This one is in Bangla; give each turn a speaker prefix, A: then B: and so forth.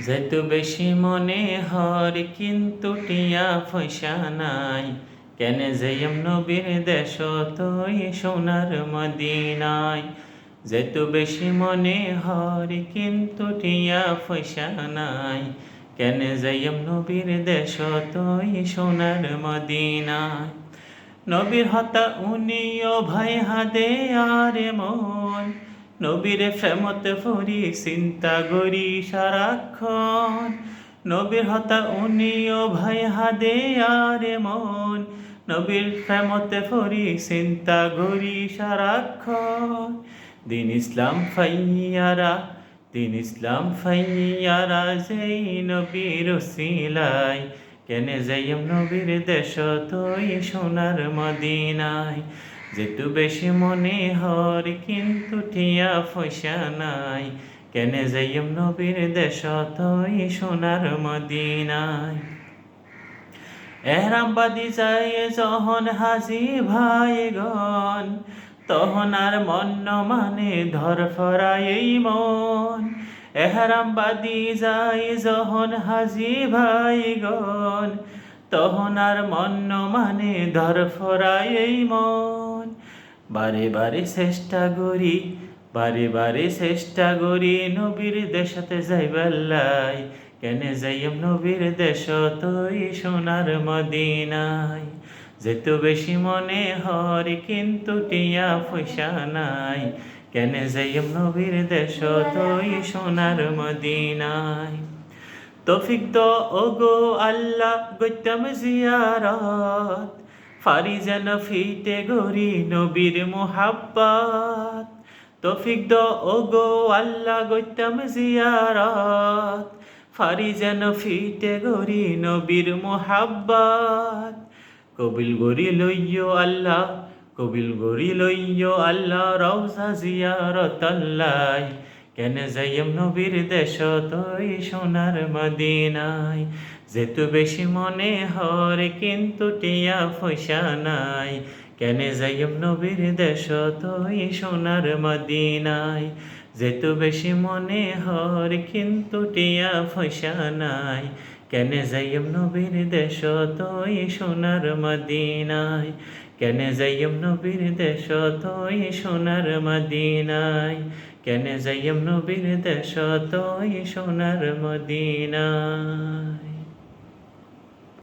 A: যেত বেশি মনে হর কিন্তু টিয়া পয়সা নাই, কেন যাইম নবীর দেশ তুই সোনার মদিনায়। যেত বেশি মনে হর কিন্তু টিয়া পয়সা নাই, কেন যাইম নবীর দেশ তুই সোনার মদিনায়। নবীর হতা উনিও ভাই হাদে আরে মন, নবীর প্রেমত ফুরি চিন্তা গরি সারাক্ষণ। নবীর হতা উনিও ভাই হাদে আরে মন, নবীর প্রেমত ফুরি চিন্তা গরি সারাক্ষণ। দিন ইসলাম ফাইয়ারা, দিন ইসলাম ফাইয়ারা যেই নবীর উসিলায়, কেন যাইম নবীর দেশ তুই সোনার মদিনায়। যেতু বেশি মনে হর কিন্তু টিয়া পয়সা নাই, কেন যাইম নবীর দেশ তুই সোনার মদিনায়। এহরাম বাদি যায় যখন হাজি ভাইগণ, তখন আর মন মানে ধর ফরাই মন। এহরাম বাদি যায় যখন হাজি ভাইগণ, তখন আর মন মানে ধর ফরাই মন। বারে বারে চেষ্টা করি, বারে বারে চেষ্টা করি নবীর দেশতে যাইবাল্লাই, কেন যাইম নবীর দেশ তুই সোনার মদিনায়। যেত বেশি মনে হর কিন্তু টিয়া পয়সা নাই, কেন যাইম নবীর দেশ তুই সোনার মদিনায়। তৌফিক দো ওগো আল্লাহ গইতাম জিয়ারত, ফারি যেন ফিটে গরি নবীর মুহাব্বত। তৌফিক দো ওগো আল্লাহ গইতাম জিয়ারত, ফারি যেন ফিটে গরি নবীর মুহাব্বত। কবিল গরি লইয়ো আল্লাহ, কবিল গরি লইয়ো আল্লাহ রওজা জিয়ারত আল্লাহ, কেন যাইম নবীর দেশ তুই সোনার মদিনায়। যেত বেশি মনে হর কিন্তু টিয়া পয়সা নাই, কেন যাইম নবীর দেশ তুই সোনার মদিনায়। যেত বেশি মনে হর কিন্তু টিয়া পয়সা নাই, কেন যাইম নবীর দেশ তুই সোনার মদিনায়। কেন যাইম নবীর দেশ তুই সোনার মদিনায়, কেন যাইম নবীর দেশ তুই সোনার মদিনায়।